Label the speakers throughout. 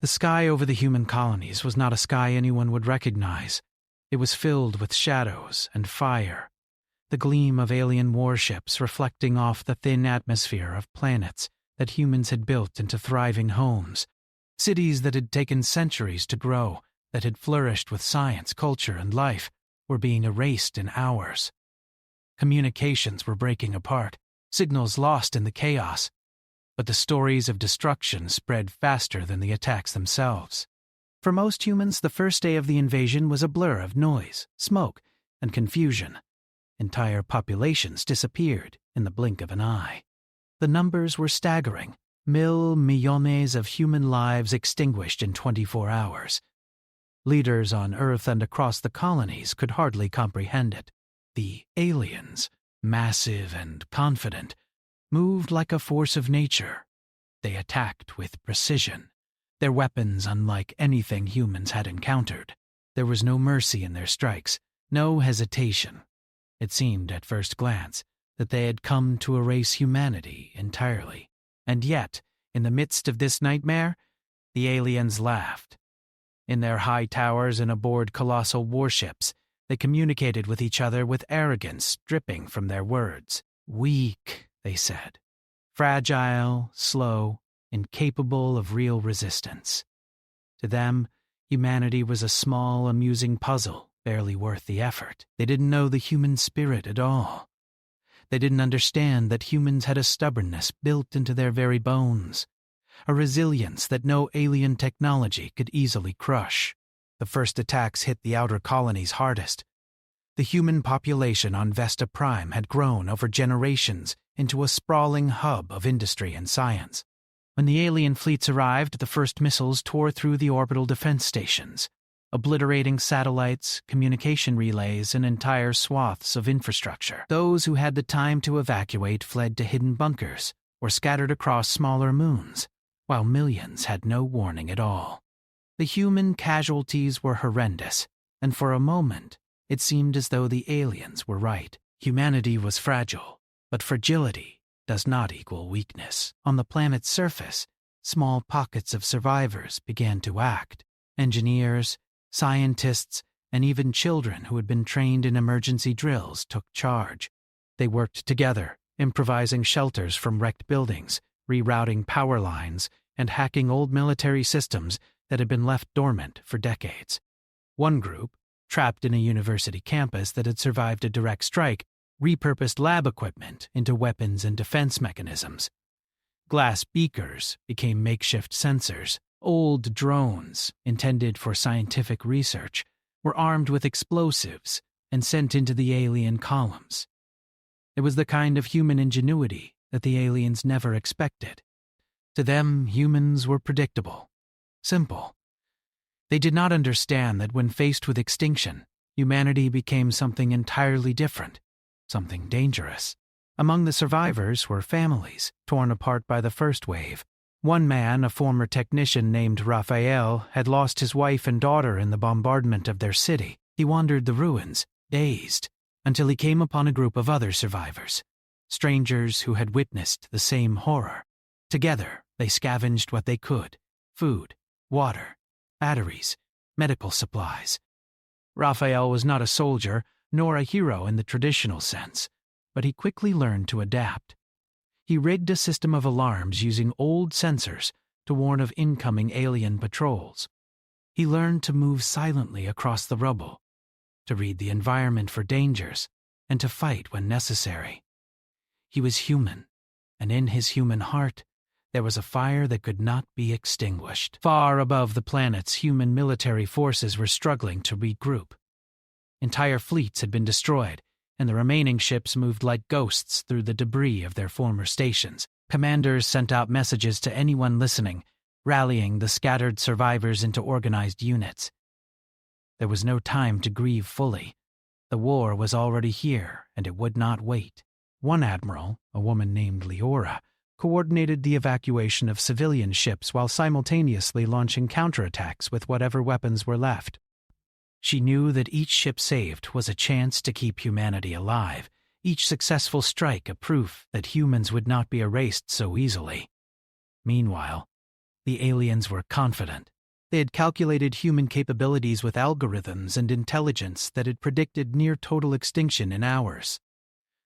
Speaker 1: The sky over the human colonies was not a sky anyone would recognize. It was filled with shadows and fire, the gleam of alien warships reflecting off the thin atmosphere of planets that humans had built into thriving homes, cities that had taken centuries to grow, that had flourished with science, culture, and life, were being erased in hours. Communications were breaking apart, signals lost in the chaos, but the stories of destruction spread faster than the attacks themselves. For most humans, the first day of the invasion was a blur of noise, smoke, and confusion. Entire populations disappeared in the blink of an eye. The numbers were staggering. Millones of human lives extinguished in 24 hours. Leaders on Earth and across the colonies could hardly comprehend it. The aliens, massive and confident, moved like a force of nature. They attacked with precision, their weapons unlike anything humans had encountered. There was no mercy in their strikes, no hesitation. It seemed at first glance that they had come to erase humanity entirely. And yet, in the midst of this nightmare, the aliens laughed. In their high towers and aboard colossal warships, they communicated with each other with arrogance dripping from their words. Weak, they said. Fragile, slow, incapable of real resistance. To them, humanity was a small, amusing puzzle, barely worth the effort. They didn't know the human spirit at all. They didn't understand that humans had a stubbornness built into their very bones, a resilience that no alien technology could easily crush. The first attacks hit the outer colonies hardest. The human population on Vesta Prime had grown over generations into a sprawling hub of industry and science. When the alien fleets arrived, the first missiles tore through the orbital defense stations, obliterating satellites, communication relays, and entire swaths of infrastructure. Those who had the time to evacuate fled to hidden bunkers or scattered across smaller moons, while millions had no warning at all. The human casualties were horrendous, and for a moment, it seemed as though the aliens were right. Humanity was fragile, but fragility does not equal weakness. On the planet's surface, small pockets of survivors began to act. Engineers, scientists, and even children who had been trained in emergency drills took charge. They worked together, improvising shelters from wrecked buildings, rerouting power lines, and hacking old military systems that had been left dormant for decades. One group, trapped in a university campus that had survived a direct strike, repurposed lab equipment into weapons and defense mechanisms. Glass beakers became makeshift sensors. Old drones, intended for scientific research, were armed with explosives and sent into the alien columns. It was the kind of human ingenuity that the aliens never expected. To them, humans were predictable, simple. They did not understand that when faced with extinction, humanity became something entirely different, something dangerous. Among the survivors were families, torn apart by the first wave. One man, a former technician named Raphael, had lost his wife and daughter in the bombardment of their city. He wandered the ruins, dazed, until he came upon a group of other survivors, strangers who had witnessed the same horror. Together, they scavenged what they could: food, water, batteries, medical supplies. Raphael was not a soldier, nor a hero in the traditional sense, but he quickly learned to adapt. He rigged a system of alarms using old sensors to warn of incoming alien patrols. He learned to move silently across the rubble, to read the environment for dangers, and to fight when necessary. He was human, and in his human heart, there was a fire that could not be extinguished. Far above the planet's human military forces were struggling to regroup. Entire fleets had been destroyed, and the remaining ships moved like ghosts through the debris of their former stations. Commanders sent out messages to anyone listening, rallying the scattered survivors into organized units. There was no time to grieve fully. The war was already here, and it would not wait. One admiral, a woman named Leora, coordinated the evacuation of civilian ships while simultaneously launching counterattacks with whatever weapons were left. She knew that each ship saved was a chance to keep humanity alive, each successful strike a proof that humans would not be erased so easily. Meanwhile, The aliens were confident. They had calculated human capabilities with algorithms and intelligence that had predicted near-total extinction in hours.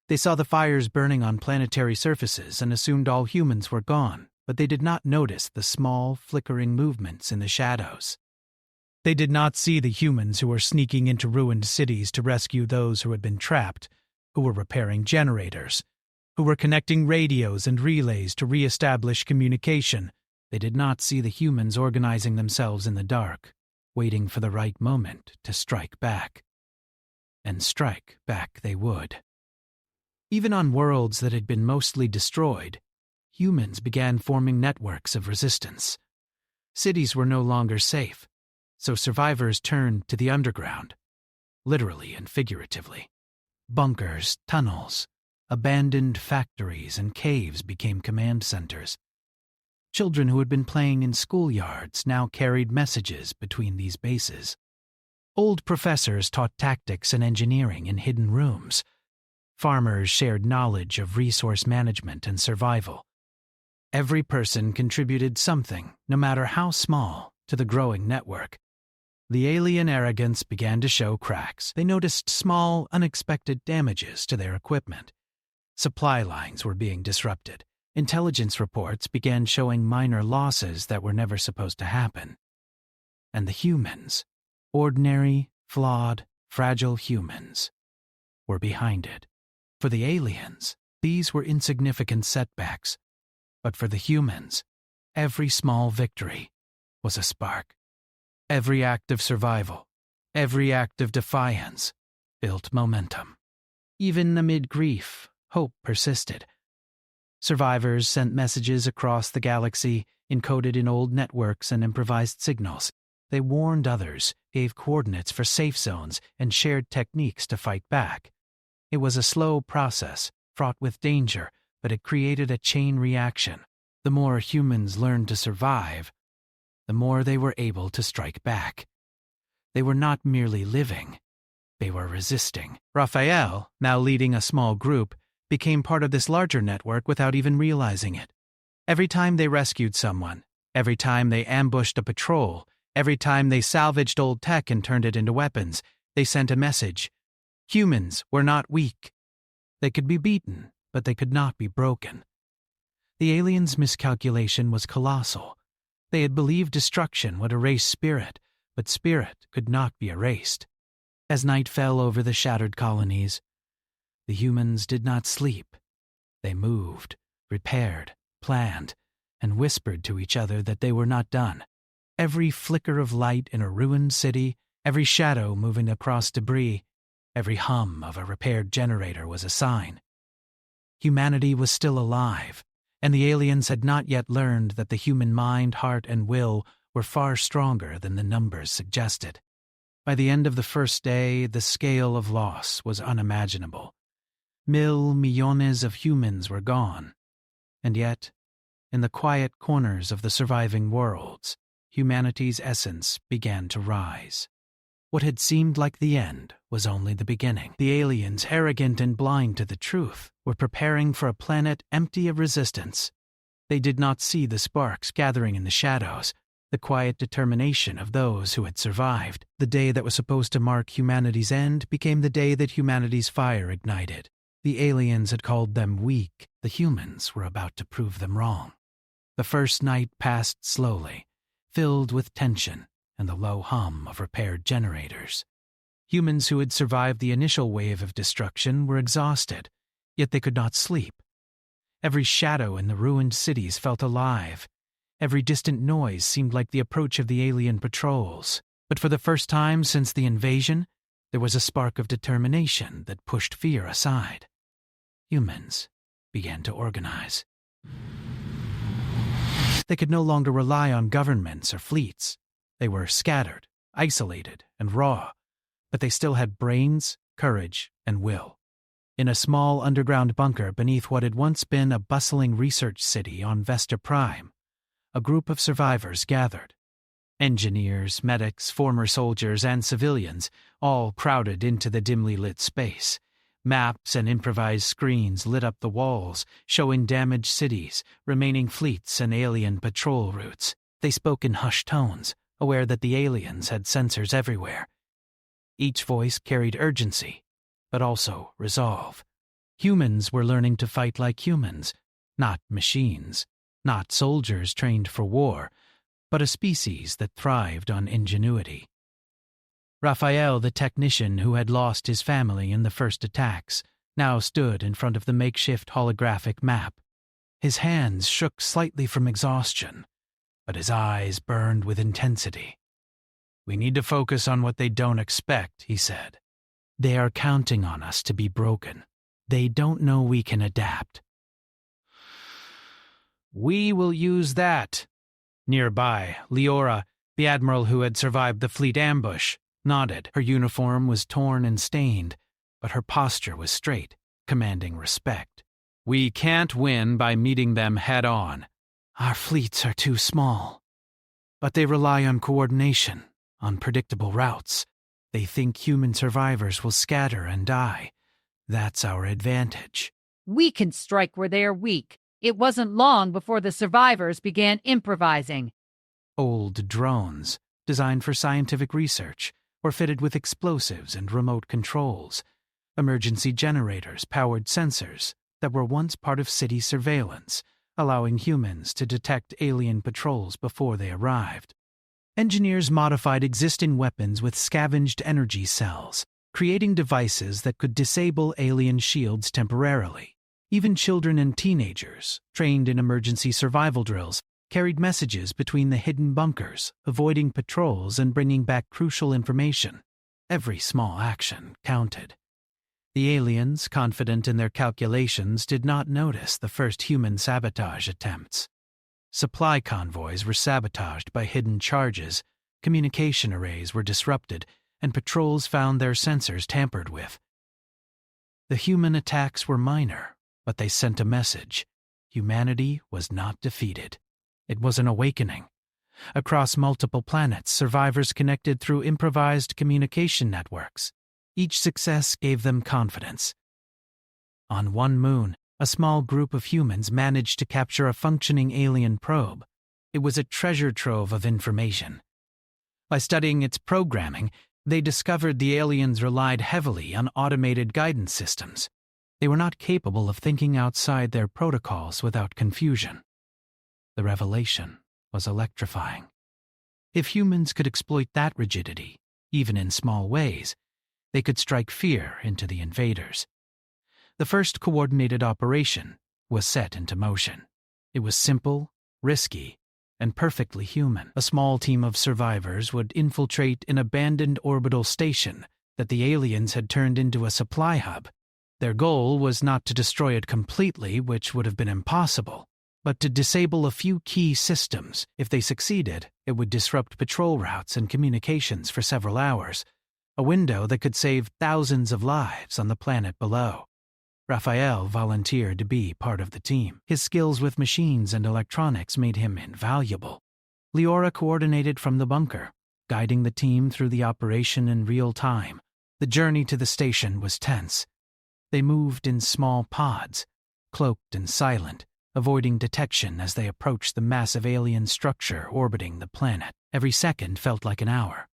Speaker 1: They saw the fires burning on planetary surfaces and assumed all humans were gone, but they did not notice the small, flickering movements in the shadows. They did not see the humans who were sneaking into ruined cities to rescue those who had been trapped, who were repairing generators, who were connecting radios and relays to re-establish communication. They did not see the humans organizing themselves in the dark, waiting for the right moment to strike back. And strike back they would. Even on worlds that had been mostly destroyed, humans began forming networks of resistance. Cities were no longer safe, so survivors turned to the underground, literally and figuratively. Bunkers, tunnels, abandoned factories, and caves became command centers. Children who had been playing in schoolyards now carried messages between these bases. Old professors taught tactics and engineering in hidden rooms. Farmers shared knowledge of resource management and survival. Every person contributed something, no matter how small, to the growing network. The alien arrogance began to show cracks. They noticed small, unexpected damages to their equipment. Supply lines were being disrupted. Intelligence reports began showing minor losses that were never supposed to happen. And the humans, ordinary, flawed, fragile humans, were behind it. For the aliens, these were insignificant setbacks. But for the humans, every small victory was a spark. Every act of survival, every act of defiance, built momentum. Even amid grief, hope persisted. Survivors sent messages across the galaxy, encoded in old networks and improvised signals. They warned others, gave coordinates for safe zones, and shared techniques to fight back. It was a slow process, fraught with danger, but it created a chain reaction. The more humans learned to survive, the more they were able to strike back. They were not merely living, they were resisting. Raphael, now leading a small group, became part of this larger network without even realizing it. Every time they rescued someone, every time they ambushed a patrol, every time they salvaged old tech and turned it into weapons, they sent a message. Humans were not weak. They could be beaten, but they could not be broken. The aliens' miscalculation was colossal. They had believed destruction would erase spirit, but spirit could not be erased. As night fell over the shattered colonies, the humans did not sleep. They moved, repaired, planned, and whispered to each other that they were not done. Every flicker of light in a ruined city, every shadow moving across debris, every hum of a repaired generator was a sign. Humanity was still alive, and the aliens had not yet learned that the human mind, heart, and will were far stronger than the numbers suggested. By the end of the first day, the scale of loss was unimaginable. Millones of humans were gone. And yet, in the quiet corners of the surviving worlds, humanity's essence began to rise. What had seemed like the end was only the beginning. The aliens, arrogant and blind to the truth, were preparing for a planet empty of resistance. They did not see the sparks gathering in the shadows, the quiet determination of those who had survived. The day that was supposed to mark humanity's end became the day that humanity's fire ignited. The aliens had called them weak. The humans were about to prove them wrong. The first night passed slowly, filled with tension and the low hum of repaired generators. Humans who had survived the initial wave of destruction were exhausted, yet they could not sleep. Every shadow in the ruined cities felt alive. Every distant noise seemed like the approach of the alien patrols. But for the first time since the invasion, there was a spark of determination that pushed fear aside. Humans began to organize. They could no longer rely on governments or fleets. They were scattered, isolated, and raw, but they still had brains, courage, and will. In a small underground bunker beneath what had once been a bustling research city on Vesta Prime, a group of survivors gathered. Engineers, medics, former soldiers, and civilians all crowded into the dimly lit space. Maps and improvised screens lit up the walls, showing damaged cities, remaining fleets, and alien patrol routes. They spoke in hushed tones, aware that the aliens had sensors everywhere. Each voice carried urgency, but also resolve. Humans were learning to fight like humans, not machines, not soldiers trained for war, but a species that thrived on ingenuity. Raphael, the technician who had lost his family in the first attacks, now stood in front of the makeshift holographic map. His hands shook slightly from exhaustion, but his eyes burned with intensity. "We need to focus on what they don't expect," he said. "They are counting on us to be broken. They don't know we can adapt." "We will use that." Nearby, Leora, the admiral who had survived the fleet ambush, nodded. Her uniform was torn and stained, but her posture was straight, commanding respect. "We can't win by meeting them head-on. Our fleets are too small. But they rely on coordination, on predictable routes. They think human survivors will scatter and die. That's our advantage."
Speaker 2: "We can strike where they are weak. It wasn't long before the survivors began improvising."
Speaker 1: Old drones, designed for scientific research, were fitted with explosives and remote controls. Emergency generators powered sensors that were once part of city surveillance, allowing humans to detect alien patrols before they arrived. Engineers modified existing weapons with scavenged energy cells, creating devices that could disable alien shields temporarily. Even children and teenagers, trained in emergency survival drills, carried messages between the hidden bunkers, avoiding patrols and bringing back crucial information. Every small action counted. The aliens, confident in their calculations, did not notice the first human sabotage attempts. Supply convoys were sabotaged by hidden charges, communication arrays were disrupted, and patrols found their sensors tampered with. The human attacks were minor, but they sent a message. Humanity was not defeated. It was an awakening. Across multiple planets, survivors connected through improvised communication networks. Each success gave them confidence. On one moon, a small group of humans managed to capture a functioning alien probe. It was a treasure trove of information. By studying its programming, they discovered the aliens relied heavily on automated guidance systems. They were not capable of thinking outside their protocols without confusion. The revelation was electrifying. If humans could exploit that rigidity, even in small ways, they could strike fear into the invaders. The first coordinated operation was set into motion. It was simple, risky, and perfectly human. A small team of survivors would infiltrate an abandoned orbital station that the aliens had turned into a supply hub. Their goal was not to destroy it completely, which would have been impossible, but to disable a few key systems. If they succeeded, it would disrupt patrol routes and communications for several hours, a window that could save thousands of lives on the planet below. Raphael volunteered to be part of the team. His skills with machines and electronics made him invaluable. Leora coordinated from the bunker, guiding the team through the operation in real time. The journey to the station was tense. They moved in small pods, cloaked and silent, avoiding detection as they approached the massive alien structure orbiting the planet. Every second felt like an hour.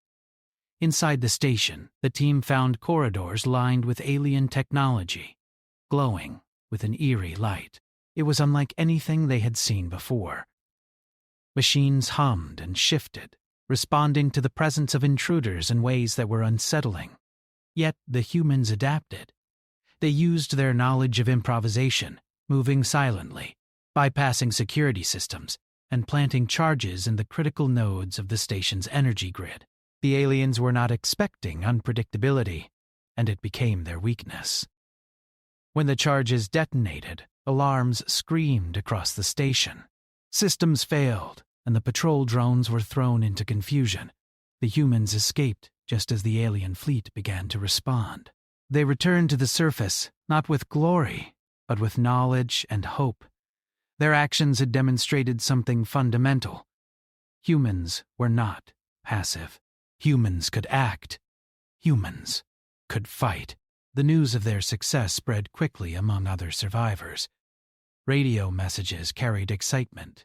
Speaker 1: Inside the station, the team found corridors lined with alien technology, glowing with an eerie light. It was unlike anything they had seen before. Machines hummed and shifted, responding to the presence of intruders in ways that were unsettling. Yet the humans adapted. They used their knowledge of improvisation, moving silently, bypassing security systems, and planting charges in the critical nodes of the station's energy grid. The aliens were not expecting unpredictability, and it became their weakness. When the charges detonated, alarms screamed across the station. Systems failed, and the patrol drones were thrown into confusion. The humans escaped just as the alien fleet began to respond. They returned to the surface, not with glory, but with knowledge and hope. Their actions had demonstrated something fundamental. Humans were not passive. Humans could act. Humans could fight. The news of their success spread quickly among other survivors. Radio messages carried excitement.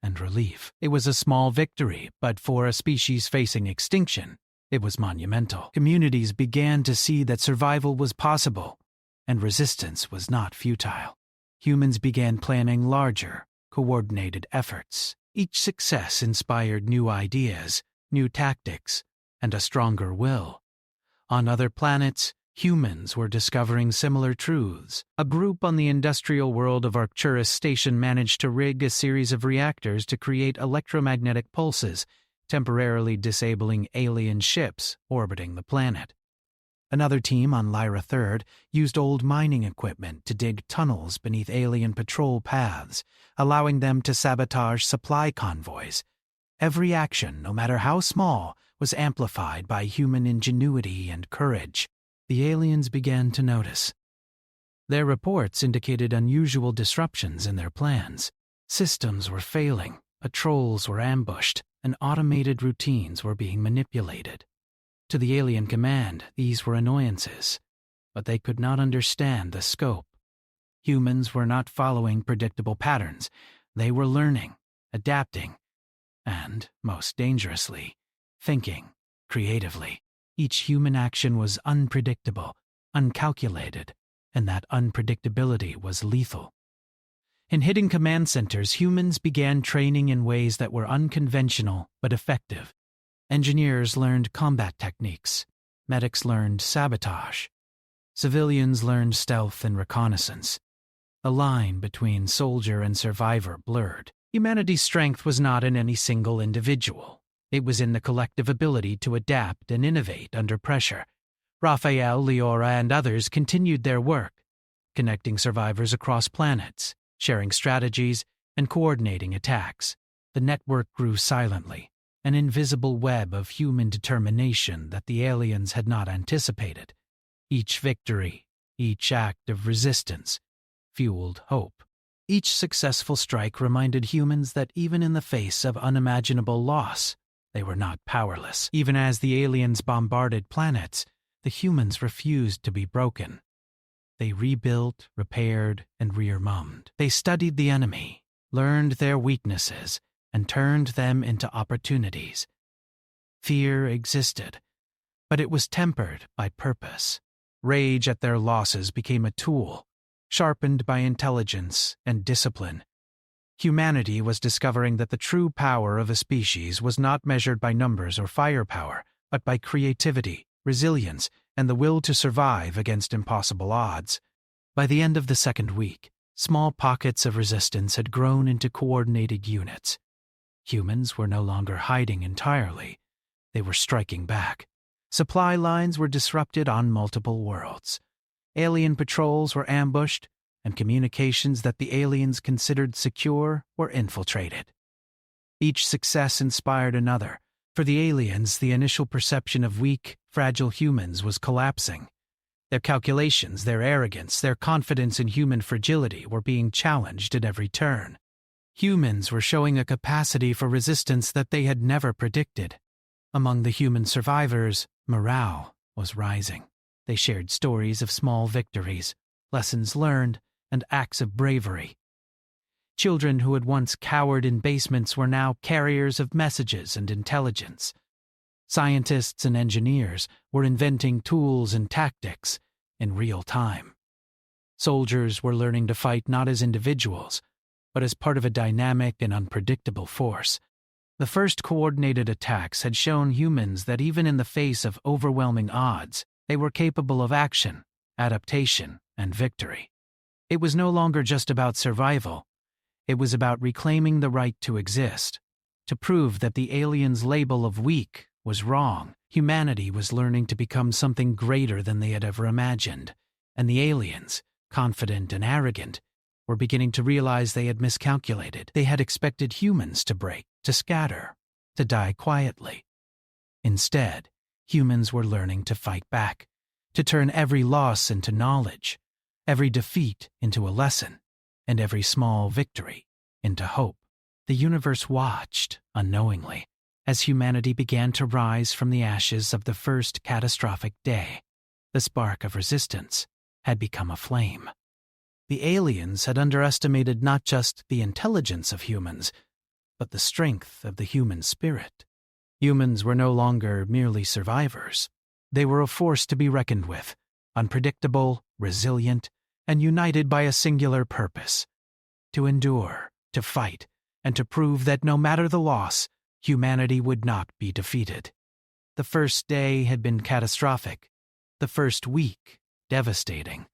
Speaker 1: and relief. It was a small victory, but for a species facing extinction, it was monumental. Communities began to see that survival was possible, and resistance was not futile. Humans began planning larger, coordinated efforts. Each success inspired new ideas, new tactics, and a stronger will. On other planets, humans were discovering similar truths. A group on the industrial world of Arcturus Station managed to rig a series of reactors to create electromagnetic pulses, temporarily disabling alien ships orbiting the planet. Another team on Lyra III used old mining equipment to dig tunnels beneath alien patrol paths, allowing them to sabotage supply convoys. Every action, no matter how small, was amplified by human ingenuity and courage. The aliens began to notice. Their reports indicated unusual disruptions in their plans. Systems were failing, patrols were ambushed, and automated routines were being manipulated. To the alien command, these were annoyances, but they could not understand the scope. Humans were not following predictable patterns. They were learning, adapting, and, most dangerously, thinking creatively. Each human action was unpredictable, uncalculated, and that unpredictability was lethal. In hidden command centers, humans began training in ways that were unconventional but effective. Engineers learned combat techniques. Medics learned sabotage. Civilians learned stealth and reconnaissance. The line between soldier and survivor blurred. Humanity's strength was not in any single individual. It was in the collective ability to adapt and innovate under pressure. Raphael, Leora, and others continued their work, connecting survivors across planets, sharing strategies, and coordinating attacks. The network grew silently, an invisible web of human determination that the aliens had not anticipated. Each victory, each act of resistance, fueled hope. Each successful strike reminded humans that even in the face of unimaginable loss, they were not powerless. Even as the aliens bombarded planets, the humans refused to be broken. They rebuilt, repaired, and rearmament. They studied the enemy, learned their weaknesses, and turned them into opportunities. Fear existed, but it was tempered by purpose. Rage at their losses became a tool, sharpened by intelligence and discipline. Humanity was discovering that the true power of a species was not measured by numbers or firepower, but by creativity, resilience, and the will to survive against impossible odds. By the end of the second week, small pockets of resistance had grown into coordinated units. Humans were no longer hiding entirely. They were striking back. Supply lines were disrupted on multiple worlds. Alien patrols were ambushed, and communications that the aliens considered secure were infiltrated. Each success inspired another. For the aliens, the initial perception of weak, fragile humans was collapsing. Their calculations, their arrogance, their confidence in human fragility were being challenged at every turn. Humans were showing a capacity for resistance that they had never predicted. Among the human survivors, morale was rising. They shared stories of small victories, lessons learned, and acts of bravery. Children who had once cowered in basements were now carriers of messages and intelligence. Scientists and engineers were inventing tools and tactics in real time. Soldiers were learning to fight not as individuals, but as part of a dynamic and unpredictable force. The first coordinated attacks had shown humans that even in the face of overwhelming odds, they were capable of action, adaptation, and victory. It was no longer just about survival. It was about reclaiming the right to exist. To prove that the aliens' label of weak was wrong, humanity was learning to become something greater than they had ever imagined, and the aliens, confident and arrogant, were beginning to realize they had miscalculated. They had expected humans to break, to scatter, to die quietly. Instead, humans were learning to fight back, to turn every loss into knowledge, every defeat into a lesson, and every small victory into hope. The universe watched, unknowingly, as humanity began to rise from the ashes of the first catastrophic day. The spark of resistance had become a flame. The aliens had underestimated not just the intelligence of humans, but the strength of the human spirit. Humans were no longer merely survivors. They were a force to be reckoned with, unpredictable, resilient, and united by a singular purpose: to endure, to fight, and to prove that no matter the loss, humanity would not be defeated. The first day had been catastrophic, the first week devastating,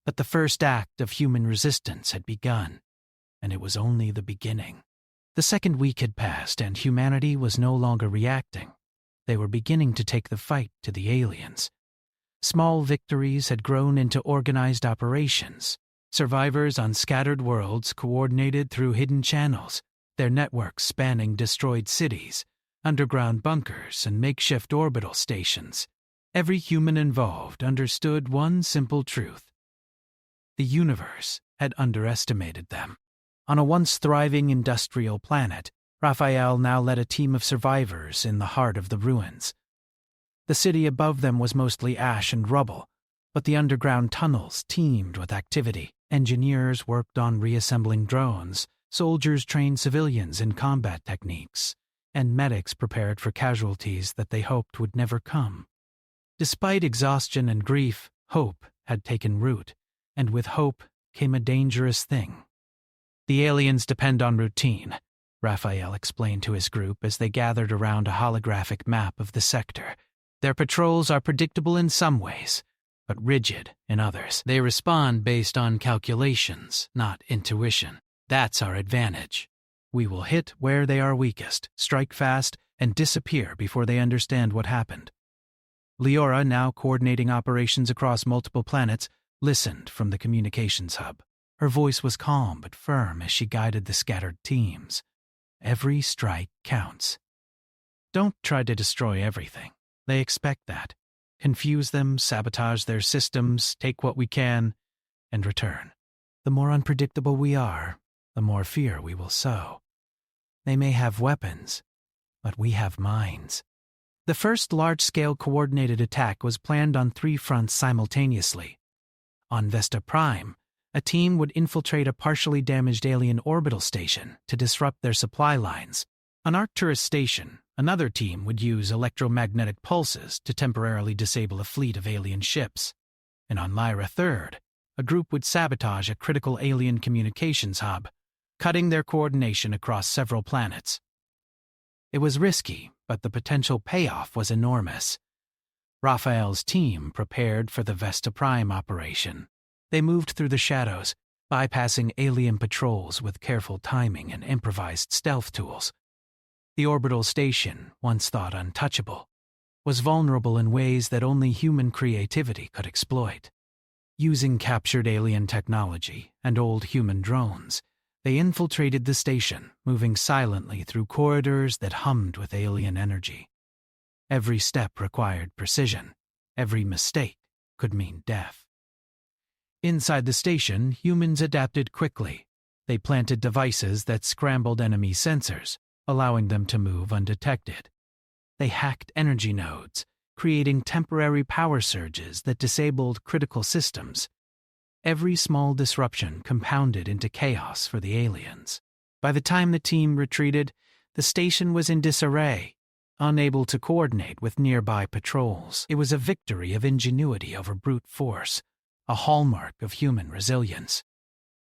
Speaker 1: but the first act of human resistance had begun, and it was only the beginning. The second week had passed, and humanity was no longer reacting. They were beginning to take the fight to the aliens. Small victories had grown into organized operations. Survivors on scattered worlds coordinated through hidden channels, their networks spanning destroyed cities, underground bunkers, and makeshift orbital stations. Every human involved understood one simple truth: the universe had underestimated them. On a once thriving industrial planet, Raphael now led a team of survivors in the heart of the ruins. The city above them was mostly ash and rubble, but the underground tunnels teemed with activity. Engineers worked on reassembling drones, soldiers trained civilians in combat techniques, and medics prepared for casualties that they hoped would never come. Despite exhaustion and grief, hope had taken root, and with hope came a dangerous thing. The aliens depend on routine, Raphael explained to his group as they gathered around a holographic map of the sector. Their patrols are predictable in some ways, but rigid in others. They respond based on calculations, not intuition. That's our advantage. We will hit where they are weakest, strike fast, and disappear before they understand what happened. Leora, now coordinating operations across multiple planets, listened from the communications hub. Her voice was calm but firm as she guided the scattered teams. Every strike counts. Don't try to destroy everything. They expect that. Confuse them, sabotage their systems, take what we can, and return. The more unpredictable we are, the more fear we will sow. They may have weapons, but we have minds. The first large-scale coordinated attack was planned on 3 fronts simultaneously. On Vesta Prime, a team would infiltrate a partially damaged alien orbital station to disrupt their supply lines. On Arcturus Station, another team would use electromagnetic pulses to temporarily disable a fleet of alien ships. And on Lyra 3rd, a group would sabotage a critical alien communications hub, cutting their coordination across several planets. It was risky, but the potential payoff was enormous. Raphael's team prepared for the Vesta Prime operation. They moved through the shadows, bypassing alien patrols with careful timing and improvised stealth tools. The orbital station, once thought untouchable, was vulnerable in ways that only human creativity could exploit. Using captured alien technology and old human drones, they infiltrated the station, moving silently through corridors that hummed with alien energy. Every step required precision. Every mistake could mean death. Inside the station, humans adapted quickly. They planted devices that scrambled enemy sensors, allowing them to move undetected. They hacked energy nodes, creating temporary power surges that disabled critical systems. Every small disruption compounded into chaos for the aliens. By the time the team retreated, the station was in disarray, unable to coordinate with nearby patrols. It was a victory of ingenuity over brute force, a hallmark of human resilience.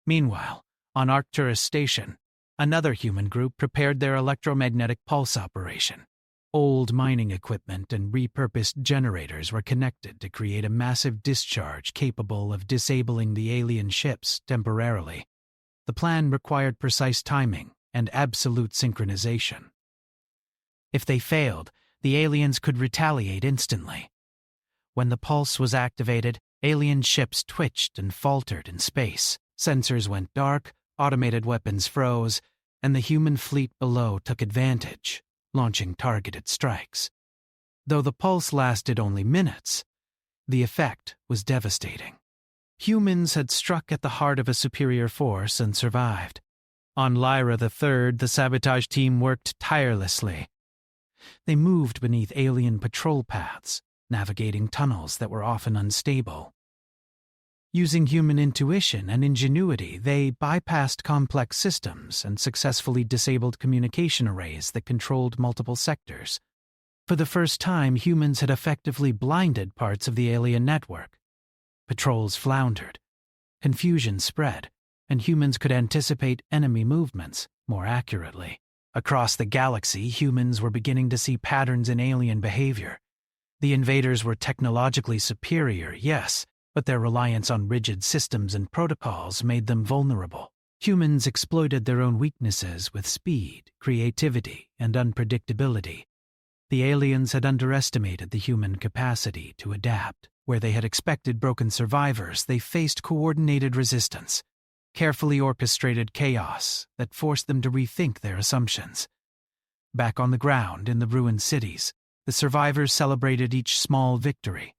Speaker 1: Meanwhile, on Arcturus Station, another human group prepared their electromagnetic pulse operation. Old mining equipment and repurposed generators were connected to create a massive discharge capable of disabling the alien ships temporarily. The plan required precise timing and absolute synchronization. If they failed, the aliens could retaliate instantly. When the pulse was activated, alien ships twitched and faltered in space. Sensors went dark, automated weapons froze, and the human fleet below took advantage, launching targeted strikes. Though the pulse lasted only minutes, the effect was devastating. Humans had struck at the heart of a superior force and survived. On Lyra III, the sabotage team worked tirelessly. They moved beneath alien patrol paths, navigating tunnels that were often unstable. Using human intuition and ingenuity, they bypassed complex systems and successfully disabled communication arrays that controlled multiple sectors. For the first time, humans had effectively blinded parts of the alien network. Patrols floundered, confusion spread, and humans could anticipate enemy movements more accurately. Across the galaxy, humans were beginning to see patterns in alien behavior. The invaders were technologically superior, yes, but their reliance on rigid systems and protocols made them vulnerable. Humans exploited their own weaknesses with speed, creativity, and unpredictability. The aliens had underestimated the human capacity to adapt. Where they had expected broken survivors, they faced coordinated resistance, carefully orchestrated chaos that forced them to rethink their assumptions. Back on the ground in the ruined cities, the survivors celebrated each small victory,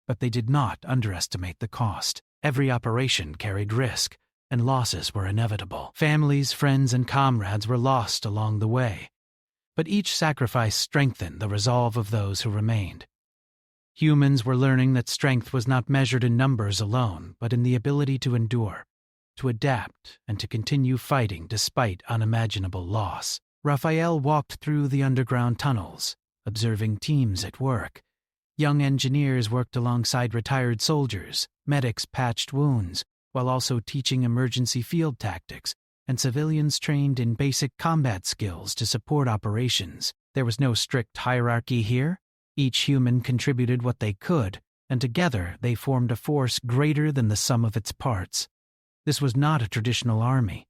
Speaker 1: but they did not underestimate the cost. Every operation carried risk, and losses were inevitable. Families, friends, and comrades were lost along the way, but each sacrifice strengthened the resolve of those who remained. Humans were learning that strength was not measured in numbers alone, but in the ability to endure, to adapt, and to continue fighting despite unimaginable loss. Raphael walked through the underground tunnels, observing teams at work. Young engineers worked alongside retired soldiers, medics patched wounds, while also teaching emergency field tactics, and civilians trained in basic combat skills to support operations. There was no strict hierarchy here. Each human contributed what they could, and together they formed a force greater than the sum of its parts. This was not a traditional army.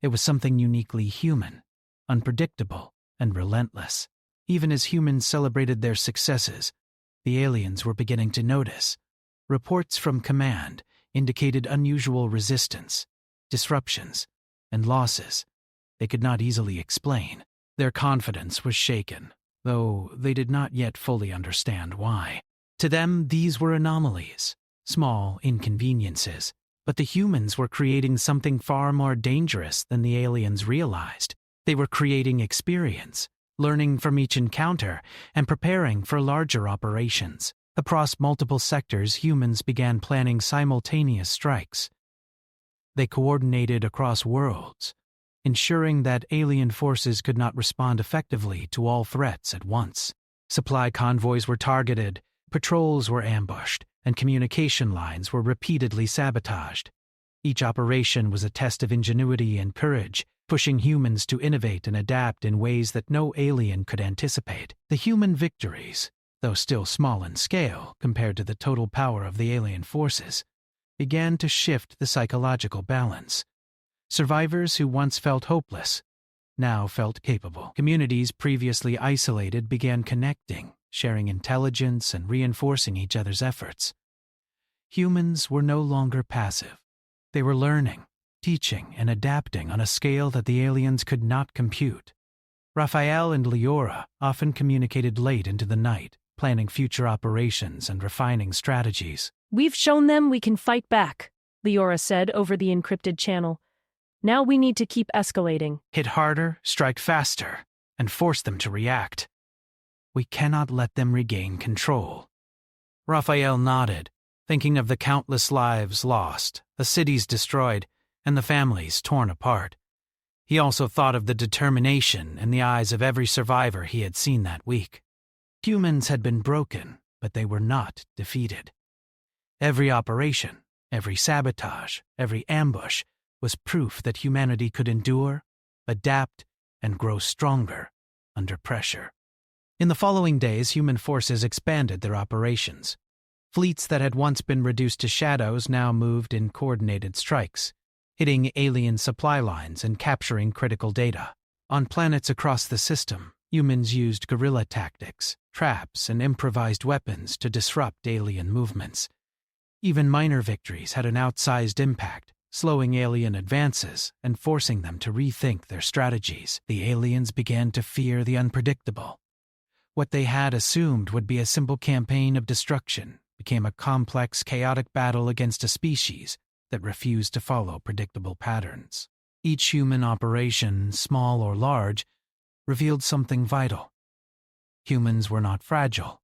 Speaker 1: It was something uniquely human, unpredictable, and relentless. Even as humans celebrated their successes, the aliens were beginning to notice. Reports from command indicated unusual resistance, disruptions, and losses they could not easily explain. Their confidence was shaken, though they did not yet fully understand why. To them, these were anomalies, small inconveniences, but the humans were creating something far more dangerous than the aliens realized. They were creating experience, learning from each encounter, and preparing for larger operations. Across multiple sectors, humans began planning simultaneous strikes. They coordinated across worlds, ensuring that alien forces could not respond effectively to all threats at once. Supply convoys were targeted, patrols were ambushed, and communication lines were repeatedly sabotaged. Each operation was a test of ingenuity and courage, pushing humans to innovate and adapt in ways that no alien could anticipate. The human victories, though still small in scale compared to the total power of the alien forces, began to shift the psychological balance. Survivors who once felt hopeless now felt capable. Communities previously isolated began connecting, sharing intelligence and reinforcing each other's efforts. Humans were no longer passive. They were learning, teaching, and adapting on a scale that the aliens could not compute. Raphael and Leora often communicated late into the night, planning future operations and refining strategies.
Speaker 3: "We've shown them we can fight back," Leora said over the encrypted channel. "Now we need to keep escalating.
Speaker 1: Hit harder, strike faster, and force them to react. We cannot let them regain control." Raphael nodded, thinking of the countless lives lost, the cities destroyed, and the families torn apart. He also thought of the determination in the eyes of every survivor he had seen that week. Humans had been broken, but they were not defeated. Every operation, every sabotage, every ambush was proof that humanity could endure, adapt, and grow stronger under pressure. In the following days, human forces expanded their operations. Fleets that had once been reduced to shadows now moved in coordinated strikes, hitting alien supply lines and capturing critical data. On planets across the system, humans used guerrilla tactics, traps, and improvised weapons to disrupt alien movements. Even minor victories had an outsized impact, slowing alien advances and forcing them to rethink their strategies. The aliens began to fear the unpredictable. What they had assumed would be a simple campaign of destruction became a complex, chaotic battle against a species that refused to follow predictable patterns. Each human operation, small or large, revealed something vital. Humans were not fragile.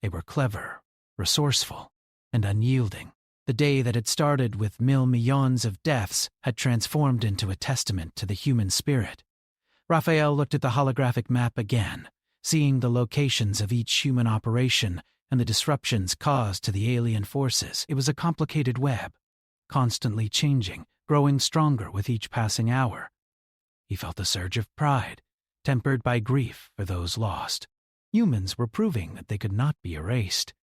Speaker 1: They were clever, resourceful, and unyielding. The day that had started with millions of deaths had transformed into a testament to the human spirit. Raphael looked at the holographic map again, seeing the locations of each human operation and the disruptions caused to the alien forces. It was a complicated web, constantly changing, growing stronger with each passing hour. He felt a surge of pride, tempered by grief for those lost. Humans were proving that they could not be erased.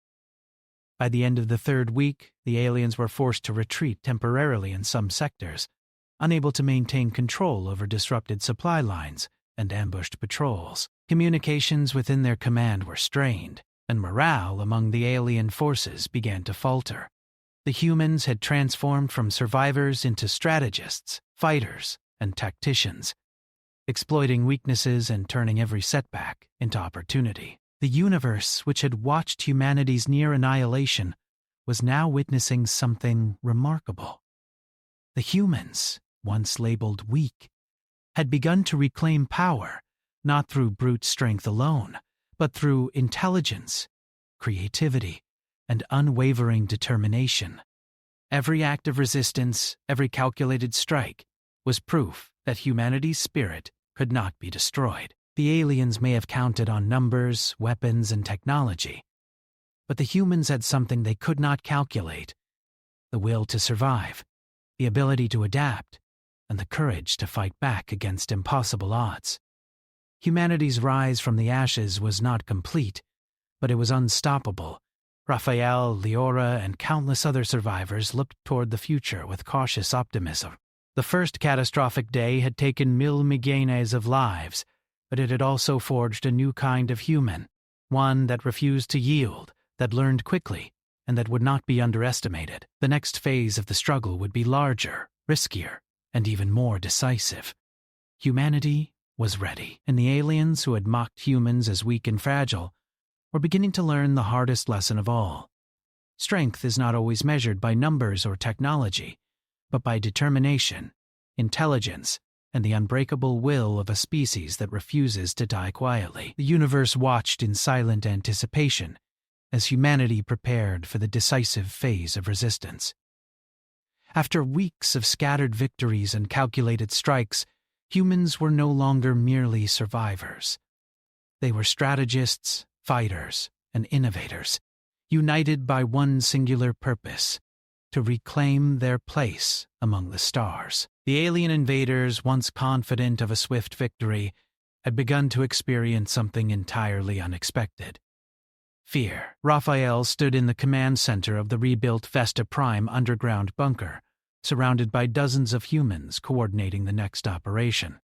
Speaker 1: By the end of the third week, the aliens were forced to retreat temporarily in some sectors, unable to maintain control over disrupted supply lines and ambushed patrols. Communications within their command were strained, and morale among the alien forces began to falter. The humans had transformed from survivors into strategists, fighters, and tacticians, exploiting weaknesses and turning every setback into opportunity. The universe, which had watched humanity's near annihilation, was now witnessing something remarkable. The humans, once labeled weak, had begun to reclaim power, not through brute strength alone, but through intelligence, creativity, and unwavering determination. Every act of resistance, every calculated strike, was proof that humanity's spirit could not be destroyed. The aliens may have counted on numbers, weapons, and technology, but the humans had something they could not calculate: the will to survive, the ability to adapt, and the courage to fight back against impossible odds. Humanity's rise from the ashes was not complete, but it was unstoppable. Raphael, Leora, and countless other survivors looked toward the future with cautious optimism. The first catastrophic day had taken millions of lives, but it had also forged a new kind of human, one that refused to yield, that learned quickly, and that would not be underestimated. The next phase of the struggle would be larger, riskier, and even more decisive. Humanity was ready, and the aliens who had mocked humans as weak and fragile were beginning to learn the hardest lesson of all. Strength is not always measured by numbers or technology, but by determination, intelligence, and the unbreakable will of a species that refuses to die quietly. The universe watched in silent anticipation as humanity prepared for the decisive phase of resistance. After weeks of scattered victories and calculated strikes, humans were no longer merely survivors. They were strategists, fighters, and innovators, united by one singular purpose: to reclaim their place among the stars. The alien invaders, once confident of a swift victory, had begun to experience something entirely unexpected: fear. Raphael stood in the command center of the rebuilt Vesta Prime underground bunker, surrounded by dozens of humans coordinating the next operation.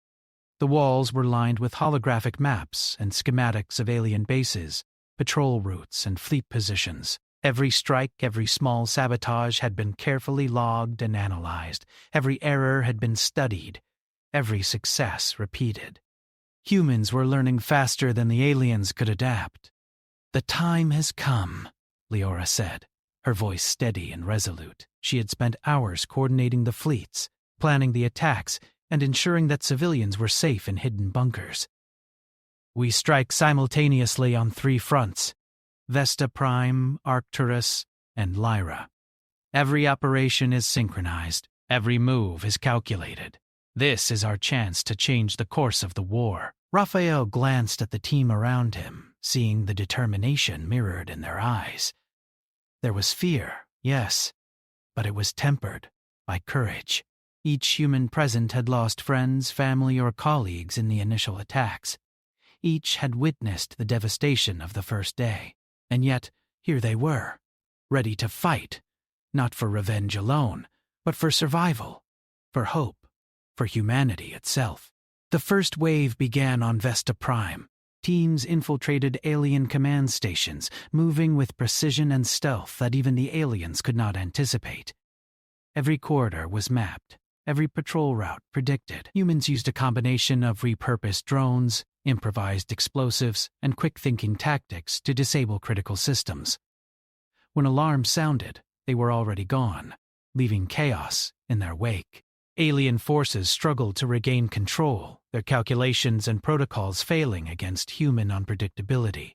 Speaker 1: The walls were lined with holographic maps and schematics of alien bases, patrol routes, and fleet positions. Every strike, every small sabotage had been carefully logged and analyzed. Every error had been studied, every success repeated. Humans were learning faster than the aliens could adapt. "The time has come," Leora said, her voice steady and resolute. She had spent hours coordinating the fleets, planning the attacks, and ensuring that civilians were safe in hidden bunkers. "We strike simultaneously on 3 fronts: Vesta Prime, Arcturus, and Lyra. Every operation is synchronized. Every move is calculated. This is our chance to change the course of the war." Raphael glanced at the team around him, seeing the determination mirrored in their eyes. There was fear, yes, but it was tempered by courage. Each human present had lost friends, family, or colleagues in the initial attacks. Each had witnessed the devastation of the first day. And yet, here they were, ready to fight, not for revenge alone, but for survival, for hope, for humanity itself. The first wave began on Vesta Prime. Teams infiltrated alien command stations, moving with precision and stealth that even the aliens could not anticipate. Every corridor was mapped, every patrol route predicted. Humans used a combination of repurposed drones, improvised explosives, and quick-thinking tactics to disable critical systems. When alarms sounded, they were already gone, leaving chaos in their wake. Alien forces struggled to regain control, their calculations and protocols failing against human unpredictability.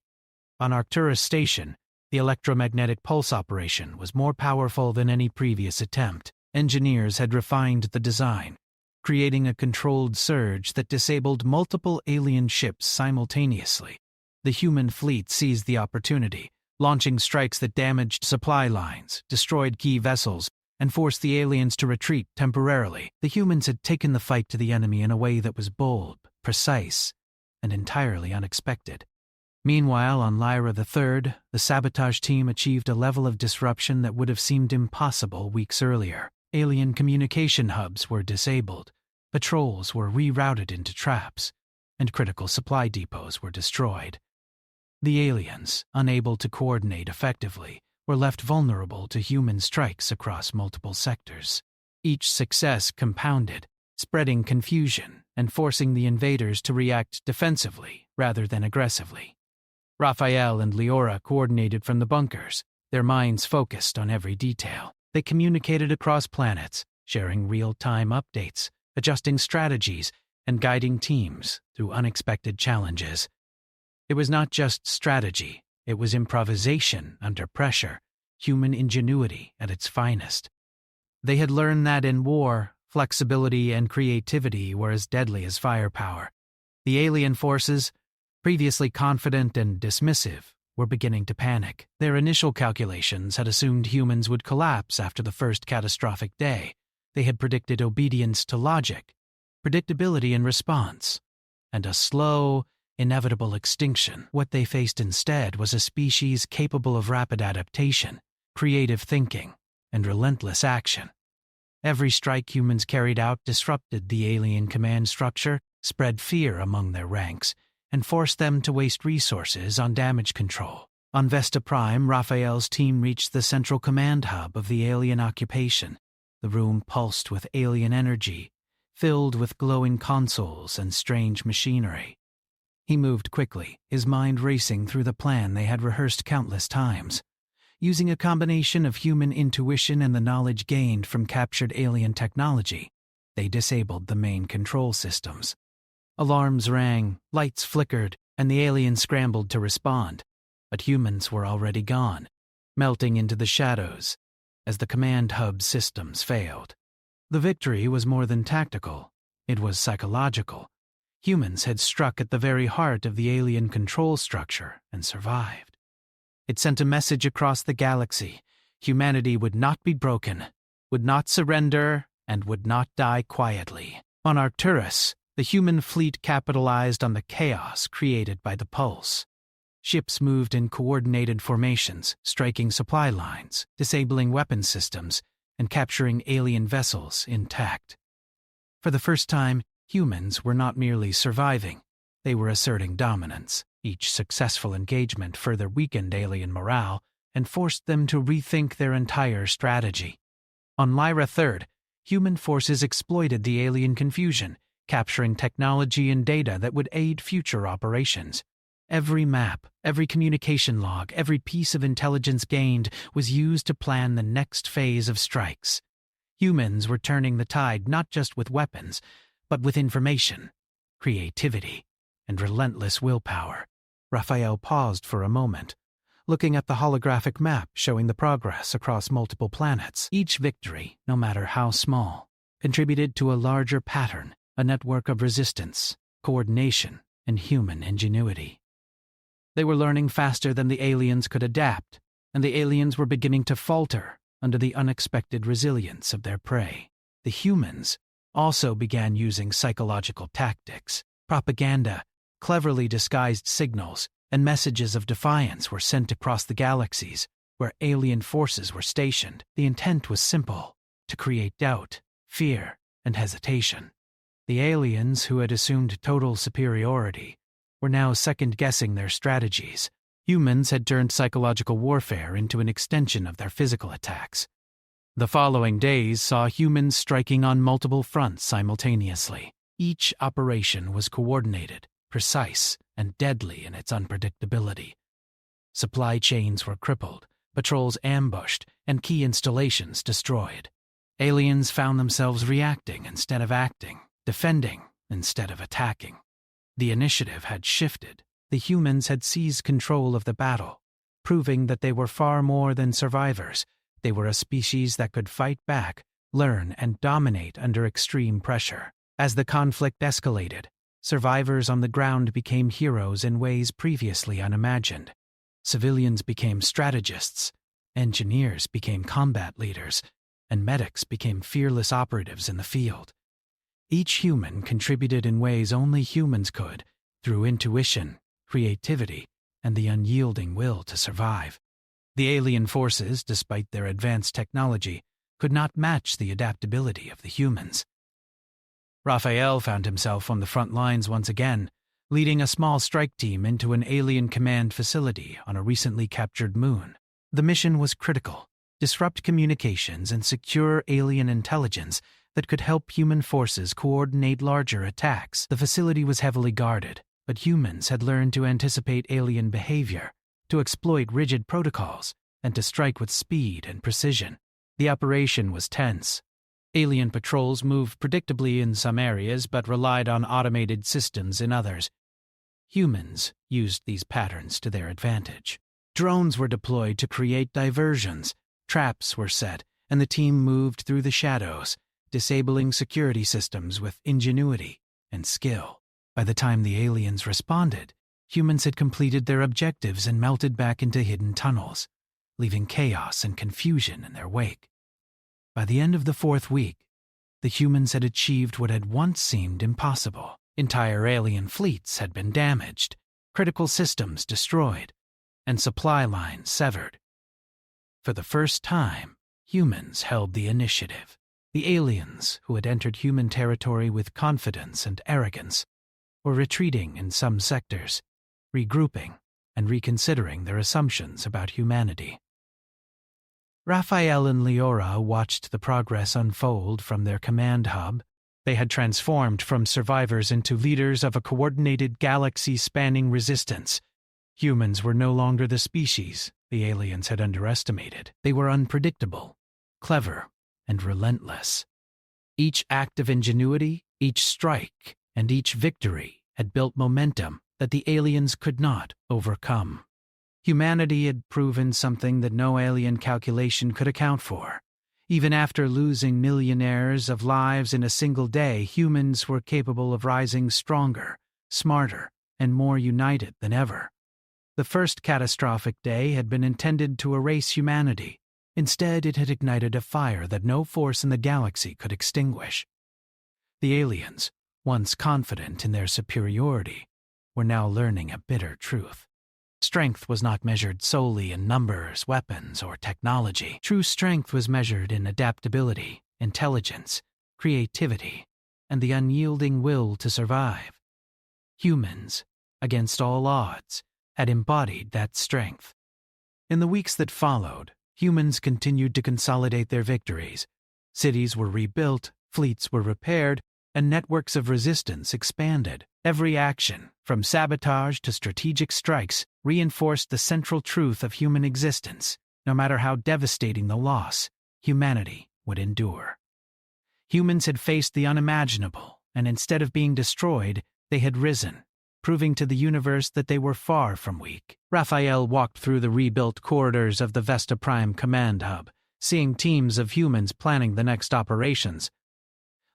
Speaker 1: On Arcturus Station, The electromagnetic pulse operation was more powerful than any previous attempt. Engineers had refined the design, creating a controlled surge that disabled multiple alien ships simultaneously. The human fleet seized the opportunity, launching strikes that damaged supply lines, destroyed key vessels, and forced the aliens to retreat temporarily. The humans had taken the fight to the enemy in a way that was bold, precise, and entirely unexpected. Meanwhile, on Lyra III, the Sabotage team achieved a level of disruption that would have seemed impossible weeks earlier. Alien communication hubs were disabled, patrols were rerouted into traps, and critical supply depots were destroyed. The aliens, unable to coordinate effectively, were left vulnerable to human strikes across multiple sectors. Each success compounded, spreading confusion and forcing the invaders to react defensively rather than aggressively. Raphael and Leora coordinated from the bunkers, their minds focused on every detail. They communicated across planets, sharing real-time updates, adjusting strategies, and guiding teams through unexpected challenges. It was not just strategy, it was improvisation under pressure, human ingenuity at its finest. They had learned that in war, flexibility and creativity were as deadly as firepower. The alien forces, previously confident and dismissive, were beginning to panic. Their initial calculations had assumed humans would collapse after the first catastrophic day. They had predicted obedience to logic, predictability in response, and a slow, inevitable extinction. What they faced instead was a species capable of rapid adaptation, creative thinking, and relentless action. Every strike humans carried out disrupted the alien command structure, spread fear among their ranks, and forced them to waste resources on damage control. On Vesta Prime, Raphael's team reached the central command hub of the alien occupation. The room pulsed with alien energy, filled with glowing consoles and strange machinery. He moved quickly, his mind racing through the plan they had rehearsed countless times. Using a combination of human intuition and the knowledge gained from captured alien technology, they disabled the main control systems. Alarms rang, lights flickered, and the aliens scrambled to respond. But humans were already gone, melting into the shadows as the command hub systems failed. The victory was more than tactical, it was psychological. Humans had struck at the very heart of the alien control structure and survived. It sent a message across the galaxy. Humanity would not be broken, would not surrender, and would not die quietly. On Arcturus, the human fleet capitalized on the chaos created by the pulse. Ships moved in coordinated formations, striking supply lines, disabling weapon systems, and capturing alien vessels intact. For the first time, humans were not merely surviving, they were asserting dominance. Each successful engagement further weakened alien morale and forced them to rethink their entire strategy. On Lyra III, human forces exploited the alien confusion, capturing technology and data that would aid future operations. Every map, every communication log, every piece of intelligence gained was used to plan the next phase of strikes. Humans were turning the tide not just with weapons, but with information, creativity, and relentless willpower. Raphael paused for a moment, looking at the holographic map showing the progress across multiple planets. Each victory, no matter how small, contributed to a larger pattern, a network of resistance, coordination, and human ingenuity. They were learning faster than the aliens could adapt, and the aliens were beginning to falter under the unexpected resilience of their prey. The humans also began using psychological tactics. Propaganda, cleverly disguised signals, and messages of defiance were sent across the galaxies where alien forces were stationed. The intent was simple: to create doubt, fear, and hesitation. The aliens, who had assumed total superiority, were now second-guessing their strategies. Humans had turned psychological warfare into an extension of their physical attacks. The following days saw humans striking on multiple fronts simultaneously. Each operation was coordinated, precise, and deadly in its unpredictability. Supply chains were crippled, patrols ambushed, and key installations destroyed. Aliens found themselves reacting instead of acting, defending instead of attacking. The initiative had shifted. The humans had seized control of the battle, proving that they were far more than survivors. They were a species that could fight back, learn, and dominate under extreme pressure. As the conflict escalated, survivors on the ground became heroes in ways previously unimagined. Civilians became strategists, engineers became combat leaders, and medics became fearless operatives in the field. Each human contributed in ways only humans could, through intuition, creativity, and the unyielding will to survive. The alien forces, despite their advanced technology, could not match the adaptability of the humans. Raphael found himself on the front lines once again, leading a small strike team into an alien command facility on a recently captured moon. The mission was critical: disrupt communications and secure alien intelligence that could help human forces coordinate larger attacks. The facility was heavily guarded, but humans had learned to anticipate alien behavior, to exploit rigid protocols, and to strike with speed and precision. The operation was tense. Alien patrols moved predictably in some areas but relied on automated systems in others. Humans used these patterns to their advantage. Drones were deployed to create diversions, traps were set, and the team moved through the shadows, disabling security systems with ingenuity and skill. By the time the aliens responded, humans had completed their objectives and melted back into hidden tunnels, leaving chaos and confusion in their wake. By the end of the 4th week, the humans had achieved what had once seemed impossible. Entire alien fleets had been damaged, critical systems destroyed, and supply lines severed. For the first time, humans held the initiative. The aliens, who had entered human territory with confidence and arrogance, were retreating in some sectors, regrouping, and reconsidering their assumptions about humanity. Raphael and Leora watched the progress unfold from their command hub. They had transformed from survivors into leaders of a coordinated galaxy-spanning resistance. Humans were no longer the species the aliens had underestimated. They were unpredictable, clever, and relentless. Each act of ingenuity, each strike, and each victory had built momentum that the aliens could not overcome. Humanity had proven something that no alien calculation could account for. Even after losing millionaires of lives in a single day, humans were capable of rising stronger, smarter, and more united than ever. The first catastrophic day had been intended to erase humanity. Instead, it had ignited a fire that no force in the galaxy could extinguish. The aliens, once confident in their superiority, were now learning a bitter truth. Strength was not measured solely in numbers, weapons, or technology. True strength was measured in adaptability, intelligence, creativity, and the unyielding will to survive. Humans, against all odds, had embodied that strength. In the weeks that followed, humans continued to consolidate their victories. Cities were rebuilt, fleets were repaired, and networks of resistance expanded. Every action, from sabotage to strategic strikes, reinforced the central truth of human existence. No matter how devastating the loss, humanity would endure. Humans had faced the unimaginable, and instead of being destroyed, they had risen, proving to the universe that they were far from weak. Raphael walked through the rebuilt corridors of the Vesta Prime command hub, seeing teams of humans planning the next operations.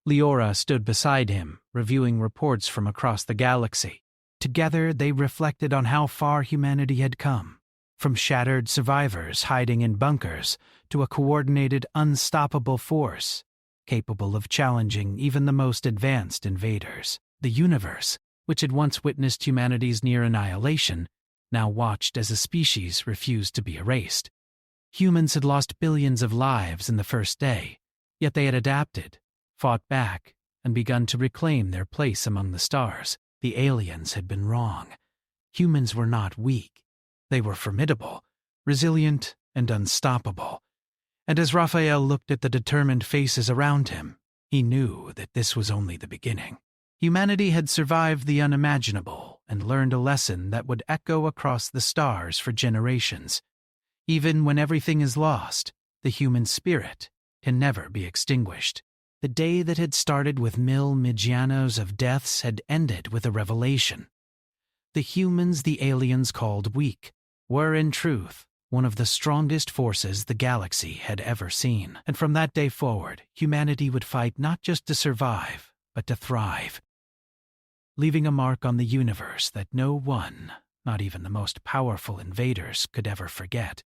Speaker 1: Leora stood beside him, reviewing reports from across the galaxy. Together, they reflected on how far humanity had come, from shattered survivors hiding in bunkers to a coordinated, unstoppable force, capable of challenging even the most advanced invaders. The universe, which had once witnessed humanity's near annihilation, now watched as a species refused to be erased. Humans had lost billions of lives in the first day, yet they had adapted, fought back, and begun to reclaim their place among the stars. The aliens had been wrong. Humans were not weak. They were formidable, resilient, and unstoppable. And as Raphael looked at the determined faces around him, he knew that this was only the beginning. Humanity had survived the unimaginable and learned a lesson that would echo across the stars for generations. Even when everything is lost, the human spirit can never be extinguished. The day that had started with millions of deaths had ended with a revelation. The humans the aliens called weak were in truth one of the strongest forces the galaxy had ever seen. And from that day forward, humanity would fight not just to survive, but to thrive, leaving a mark on the universe that no one, not even the most powerful invaders, could ever forget.